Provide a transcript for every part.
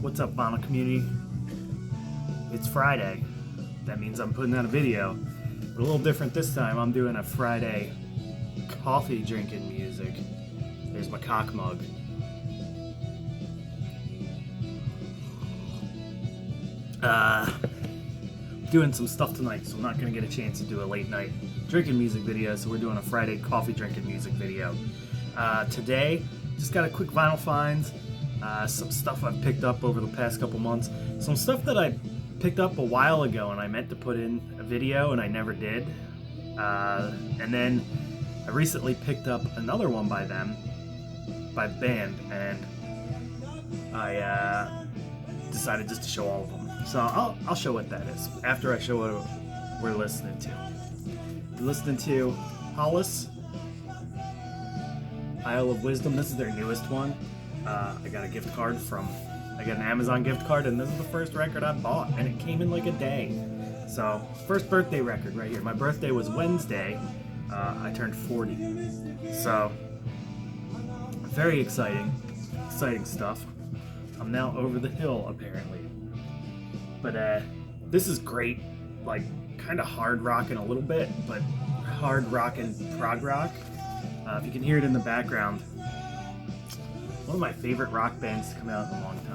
What's up, vinyl community? It's Friday. That means I'm putting out a video. But a little different this time. I'm doing a Friday coffee drinking music. There's my cock mug. Doing some stuff tonight, so I'm not gonna get a chance to do a late night drinking music video, so we're doing a Friday coffee drinking music video. Today, just got a quick vinyl finds, some stuff I've picked up over the past couple months, some stuff that I picked up a while ago and I meant to put in a video and I never did, and then I recently picked up another one by the band, and I decided just to show all of them. So I'll show what that is after I show what we're listening to. We're listening to Hollis of Wisdom. This is their newest one. I got an Amazon gift card, and this is the first record I bought, and it came in like a day. So first birthday record right here. My birthday was Wednesday. I turned 40. So very exciting stuff. I'm now over the hill apparently. But this is great, like kind of hard rocking a little bit, but hard rocking prog rock. If you can hear it in the background, one of my favorite rock bands to come out in a long time.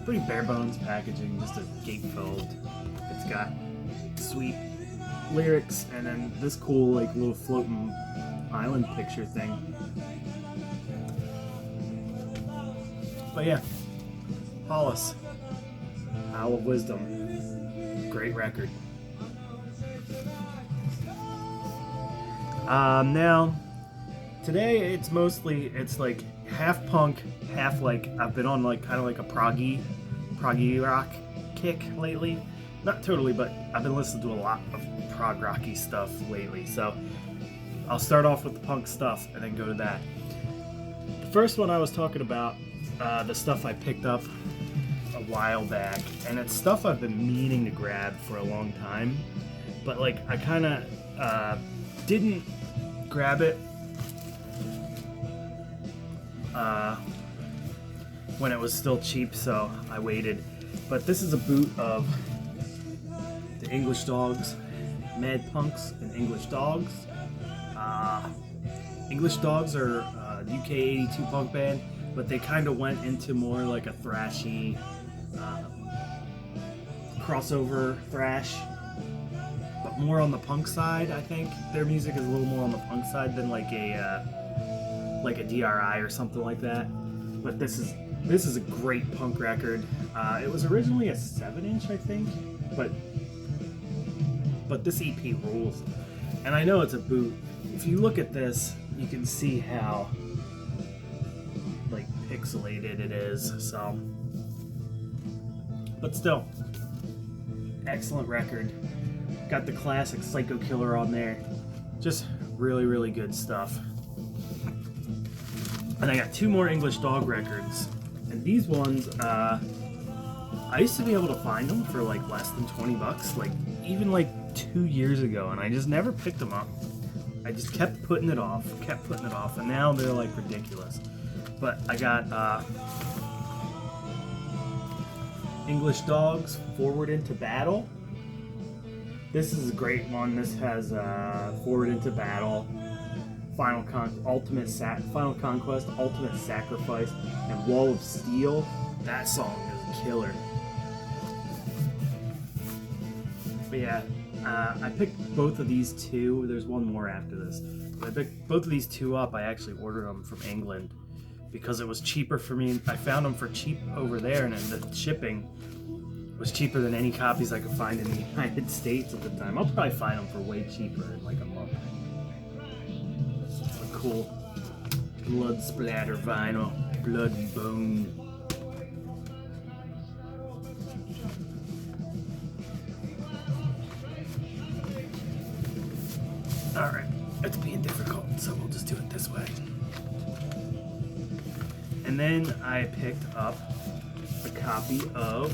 Pretty bare bones packaging, just a gatefold. It's got sweet lyrics and then this cool like little floating island picture thing. But yeah, Hollis of Wisdom, great record. Now today it's like half punk, half like I've been on like kind of like a proggy rock kick lately. Not totally, but I've been listening to a lot of prog rocky stuff lately. So I'll start off with the punk stuff and then go to that. The first one I was talking about, the stuff I picked up a while back, and it's stuff I've been meaning to grab for a long time, but like I kind of didn't grab it when it was still cheap, so I waited. But this is a boot of the English Dogs, Mad Punks and English Dogs. English Dogs are a UK 82 punk band, but they kind of went into more like a thrashy crossover thrash, but more on the punk side. I think their music is a little more on the punk side than like a DRI or something like that. But this is a great punk record. It was originally a 7-inch, I think, but this EP rules. And I know it's a boot. If you look at this, you can see how like pixelated it is. So, but still, excellent record. Got the classic Psycho Killer on there. Just really, really good stuff. And I got two more English Dog records. And these ones, I used to be able to find them for like less than $20, like even like 2 years ago, and I just never picked them up. I just kept putting it off, and now they're like ridiculous. But I got English Dogs, Forward into Battle. This is a great one. This has Forward into Battle, Final Conquest, Ultimate Sacrifice, and Wall of Steel. That song is a killer. But yeah, I picked both of these two. There's one more after this. But I picked both of these two up. I actually ordered them from England because it was cheaper for me. I found them for cheap over there, and then the shipping was cheaper than any copies I could find in the United States at the time. I'll probably find them for way cheaper in like a month. It's a cool blood splatter vinyl, blood and bone. Alright, it's being difficult, so we'll just do it this way. And then I picked up a copy of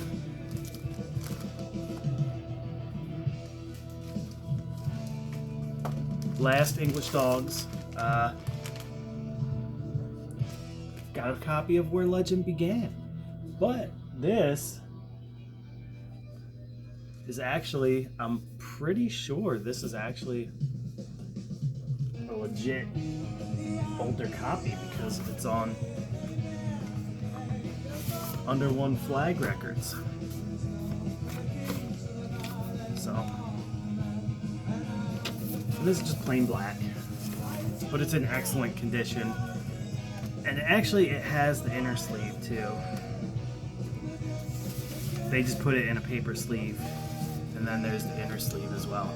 Last English Dogs. Got a copy of Where Legend Began. But this is actually, I'm pretty sure this is actually a legit older copy because it's on Under One Flag Records. So, this is just plain black, but it's in excellent condition. And actually, it has the inner sleeve too. They just put it in a paper sleeve, and then there's the inner sleeve as well.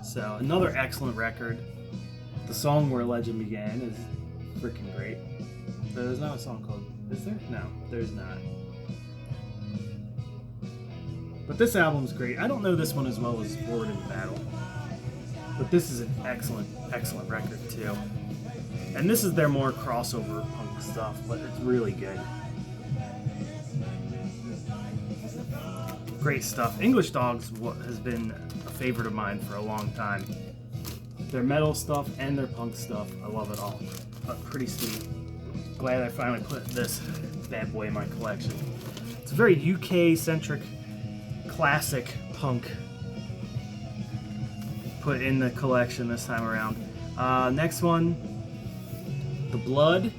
So, another excellent record. The song Where Legend Began is freaking great. There's not a song called, is there? No, there's not. But this album's great. I don't know this one as well as Forward in Battle, but this is an excellent, excellent record too. And this is their more crossover punk stuff, but it's really good. Great stuff. English Dogs has been a favorite of mine for a long time. Their metal stuff and their punk stuff, I love it all. But pretty sweet. Glad I finally put this bad boy in my collection. It's a very UK-centric classic punk put in the collection this time around. Next one, The Blood.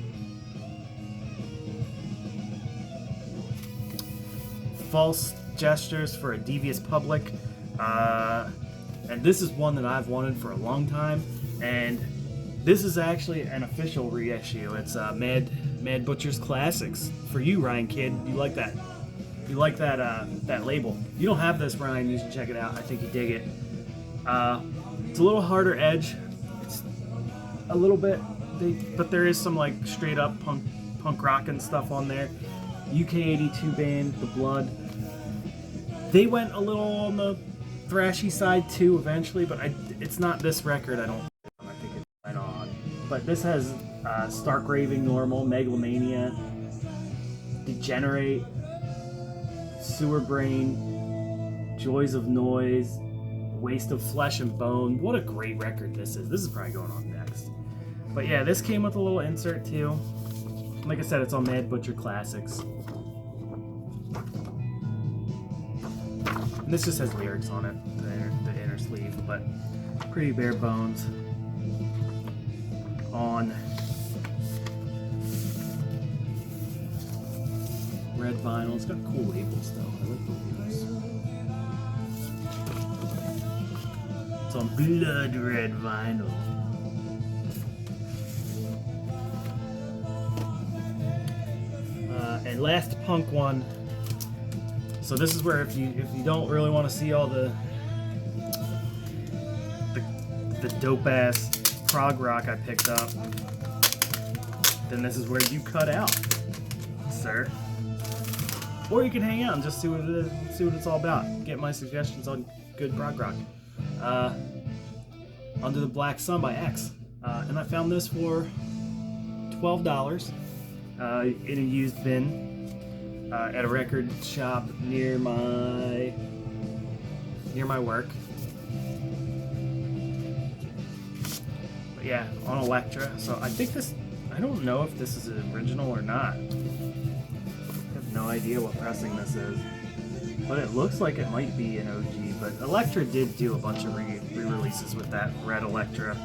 False Gestures for a Devious Public. And this is one that I've wanted for a long time, and this is actually an official reissue. It's Mad Butcher's Classics. For you, Ryan Kidd, you like that? You like that label? You don't have this, Ryan. You should check it out. I think you dig it. It's a little harder edge. It's a little bit, but there is some like straight up punk rock and stuff on there. UK 82 band, The Blood. They went a little on the thrashy side too eventually, but it's not this record. I think it's right on. But this has Stark Raving Normal, Megalomania, Degenerate, Sewer Brain, Joys of Noise, Waste of Flesh and Bone. What a great record this is. This is probably going on next. But yeah, this came with a little insert too. Like I said, it's on Mad Butcher Classics. And this just has lyrics on it, the inner sleeve, but pretty bare bones on red vinyl. It's got cool labels though. I like the labels. It's on blood red vinyl. And last punk one. So this is where if you don't really want to see all the dope ass prog rock I picked up, then this is where you cut out, sir. Or you can hang out and just see what it is, see what it's all about. Get my suggestions on good prog rock. Under the Black Sun by X, and I found this for $12 in a used bin. At a record shop near my work. But yeah, on Elektra. So I think this, I don't know if this is an original or not. I have no idea what pressing this is. But it looks like it might be an OG. But Elektra did do a bunch of re-releases with that red Elektra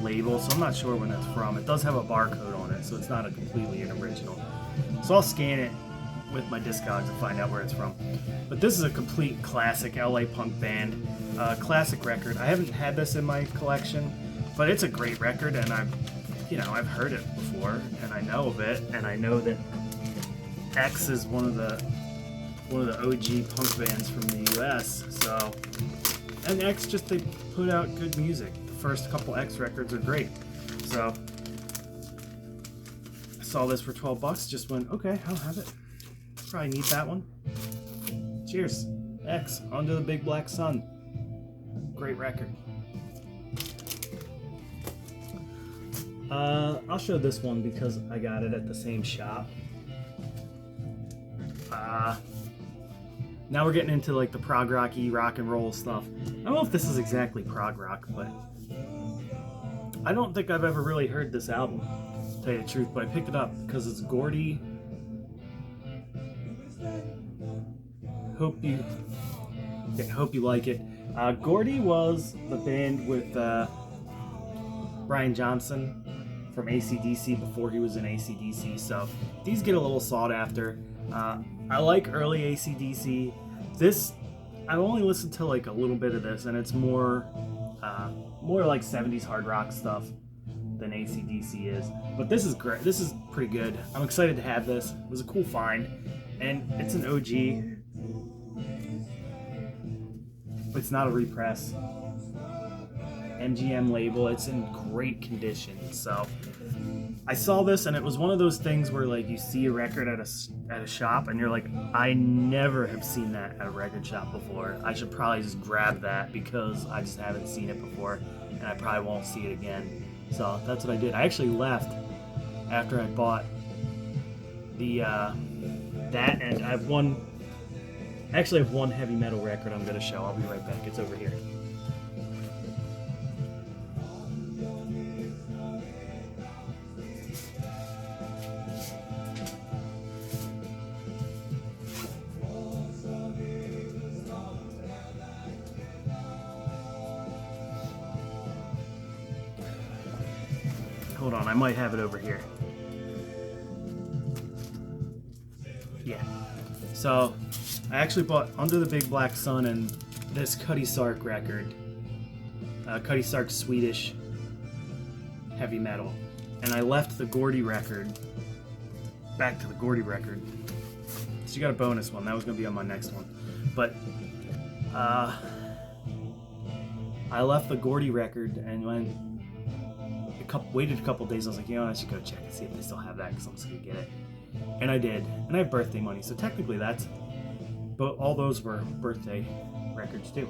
label, so I'm not sure when it's from. It does have a barcode on it, so it's not a completely an original. So I'll scan it with my Discogs and find out where it's from. But this is a complete classic LA punk band, classic record. I haven't had this in my collection, but it's a great record, and I've heard it before, and I know of it, and I know that X is one of the OG punk bands from the US. So, and X they put out good music. The first couple X records are great. So I saw this for $12. Just went, okay, I'll have it. Probably need that one. Cheers. X, Under the Big Black Sun. Great record. I'll show this one because I got it at the same shop. Now we're getting into like the prog rocky rock and roll stuff. I don't know if this is exactly prog rock, but I don't think I've ever really heard this album, to tell you the truth, but I picked it up because it's Gordy hope you like it. Gordy was the band with Brian Johnson from AC/DC before he was in AC/DC, so these get a little sought after. I like early AC/DC. This, I've only listened to like a little bit of this, and it's more like 70s hard rock stuff than AC/DC is. But this is great. This is pretty good. I'm excited to have this. It was a cool find, and it's an OG. It's not a repress. MGM label. It's in great condition. So I saw this, and it was one of those things where like you see a record at a shop, and you're like, I never have seen that at a record shop before. I should probably just grab that because I just haven't seen it before, and I probably won't see it again. So that's what I did. I actually left after I bought the that, and I have one. Actually, I have one heavy metal record I'm gonna show. I'll be right back. It's over here. Hold on, I might have it over here. Yeah. So, I actually bought Under the Big Black Sun and this Cutty Sark record. Cutty Sark's Swedish heavy metal. And I left the Gordy record back to the Gordy record. So you got a bonus one. That was going to be on my next one. But I left the Gordy record and waited a couple days. I was like, you know, I should go check and see if they still have that because I'm just going to get it. And I did. And I have birthday money. So technically that's... But all those were birthday records too.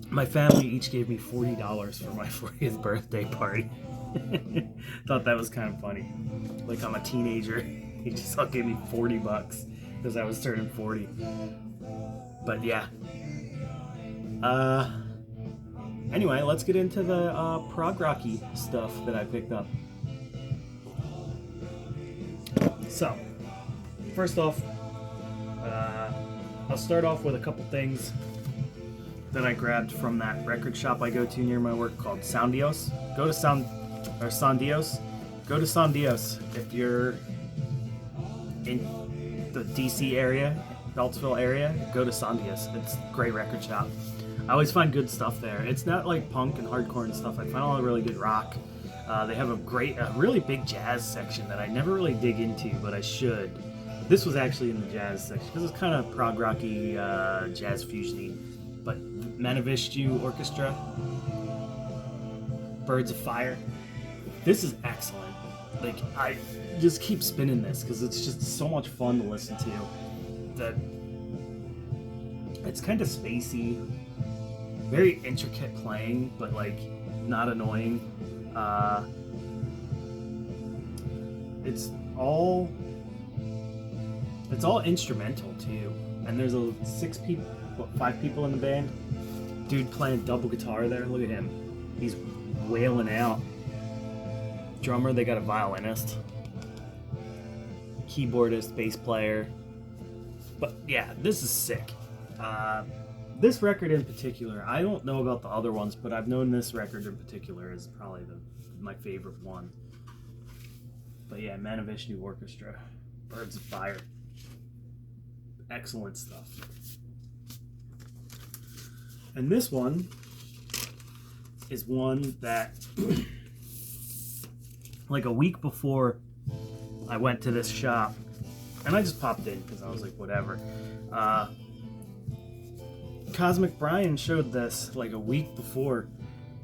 My family each gave me $40 for my 40th birthday party. Thought that was kind of funny. Like I'm a teenager. He just all gave me $40 because I was turning 40. But yeah. Anyway, let's get into the prog rocky stuff that I picked up. So, first off, I'll start off with a couple things that I grabbed from that record shop I go to near my work called Sandios. Go to Sandios. Go to Sandios if you're in the DC area, Beltsville area. Go to Sandios. It's a great record shop. I always find good stuff there. It's not like punk and hardcore and stuff. I find a lot of really good rock. They have a really big jazz section that I never really dig into, but I should. This was actually in the jazz section because it's kind of prog rocky, jazz fusiony. But Manavishtu Orchestra, Birds of Fire. This is excellent. Like I just keep spinning this because it's just so much fun to listen to. That it's kind of spacey, very intricate playing, but like not annoying. It's all instrumental too, and there's 5 people in the band. Dude playing double guitar there. Look at him. He's wailing out. Drummer, they got a violinist, keyboardist, bass player. But yeah, this is sick. This record in particular, I don't know about the other ones, but I've known this record in particular is probably my favorite one. But yeah, Manavishnu Orchestra, Birds of Fire. Excellent stuff. And this one is one that, like a week before I went to this shop, and I just popped in because I was like, whatever. Cosmic Brian showed this like a week before.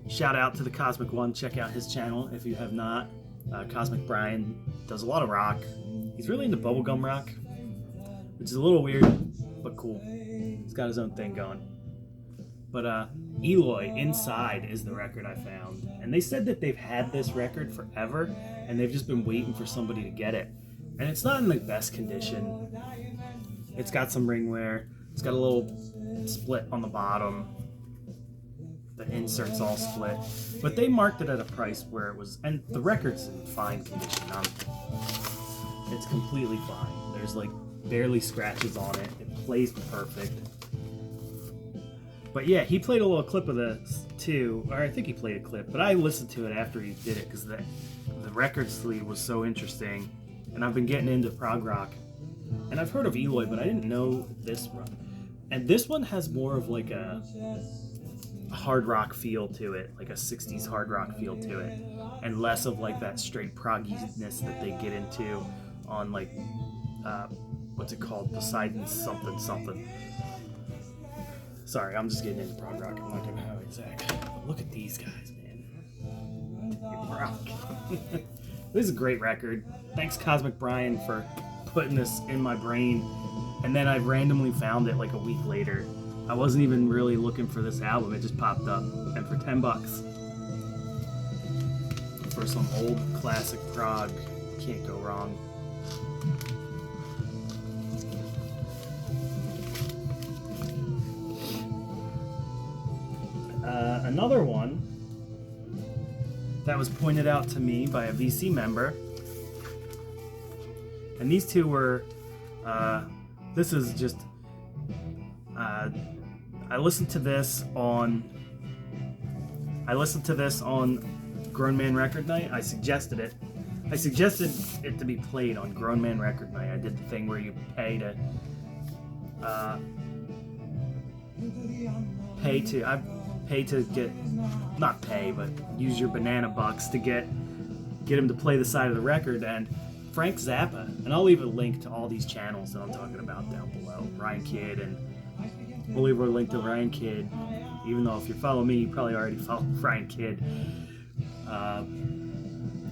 Shout out to the Cosmic One. Check out his channel if you have not. Cosmic Brian does a lot of rock. He's really into bubblegum rock, which is a little weird, but cool. He's got his own thing going. But Eloy, Inside, is the record I found. And they said that they've had this record forever, and they've just been waiting for somebody to get it. And it's not in the best condition. It's got some ring wear. It's got a little split on the bottom. The insert's all split. But they marked it at a price where it was... And the record's in fine condition. It's completely fine. There's like barely scratches on it. It plays perfect. But yeah, he played a little clip of this too, or I think he played a clip, but I listened to it after he did it because the record sleeve was so interesting, and I've been getting into prog rock, and I've heard of Eloy, but I didn't know this one. And this one has more of like a hard rock feel to it, like a 60s hard rock feel to it, and less of like that straight progginess that they get into on like, what's it called? Poseidon something something. Sorry, I'm just getting into prog rock. I'm not gonna know exactly. But look at these guys, man. Rock. This is a great record. Thanks, Cosmic Brian, for putting this in my brain. And then I randomly found it like a week later. I wasn't even really looking for this album. It just popped up. And for $10, for some old classic prog, can't go wrong. Another one that was pointed out to me by a VC member, and these two were, this is just, I listened to this on Grown Man Record Night. I suggested it to be played on Grown Man Record Night. I did the thing where you pay to get, not pay, but use your banana bucks to get him to play the side of the record. And Frank Zappa, and I'll leave a link to all these channels that I'm talking about down below. Ryan Kidd, and we'll leave a link to Ryan Kidd, even though if you follow me, you probably already follow Ryan Kidd.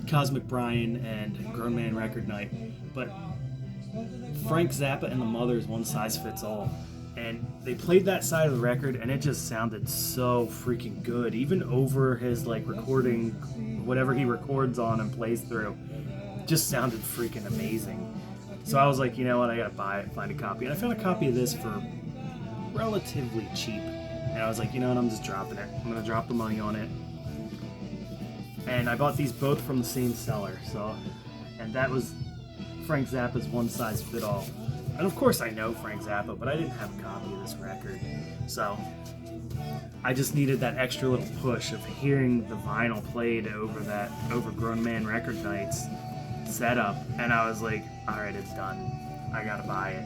Cosmic Brian and Grown Man Record Night. But Frank Zappa and the Mothers, One Size Fits All. And they played that side of the record, and it just sounded so freaking good, even over his like recording, whatever he records on and plays through, just sounded freaking amazing. So I was like, you know what, I gotta buy it, find a copy. And I found a copy of this for relatively cheap, and I was like, you know what, I'm just dropping it. I'm gonna drop the money on it. And I bought these both from the same seller. So, and that was Frank Zappa's One Size Fit All. And of course I know Frank Zappa, but I didn't have a copy of this record. So I just needed that extra little push of hearing the vinyl played over Grown Man Record Night's setup. And I was like, alright, it's done. I gotta buy it.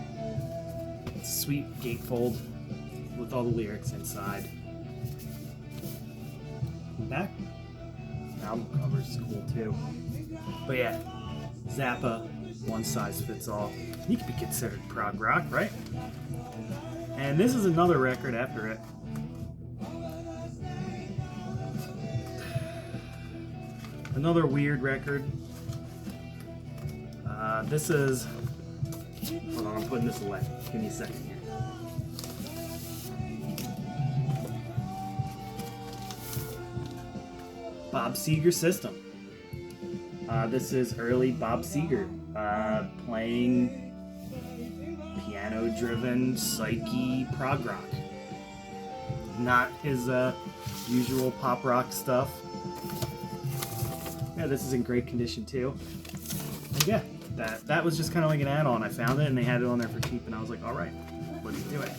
It's a sweet gatefold with all the lyrics inside. Back album cover is cool too. But yeah, Zappa, One Size Fits All. He could be considered prog rock, right? And this is another record after it. Another weird record. This is... Hold on, I'm putting this away. Give me a second here. Bob Seeger System. This is early Bob Seeger playing piano-driven psyche prog rock. Not his usual pop rock stuff. Yeah, this is in great condition too. And yeah, that was just kind of like an add-on. I found it and they had it on there for cheap, and I was like, all right, let's do it.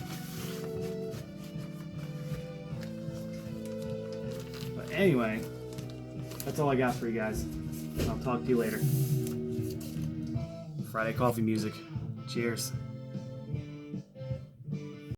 But anyway, that's all I got for you guys. I'll talk to you later. Friday coffee music. Cheers.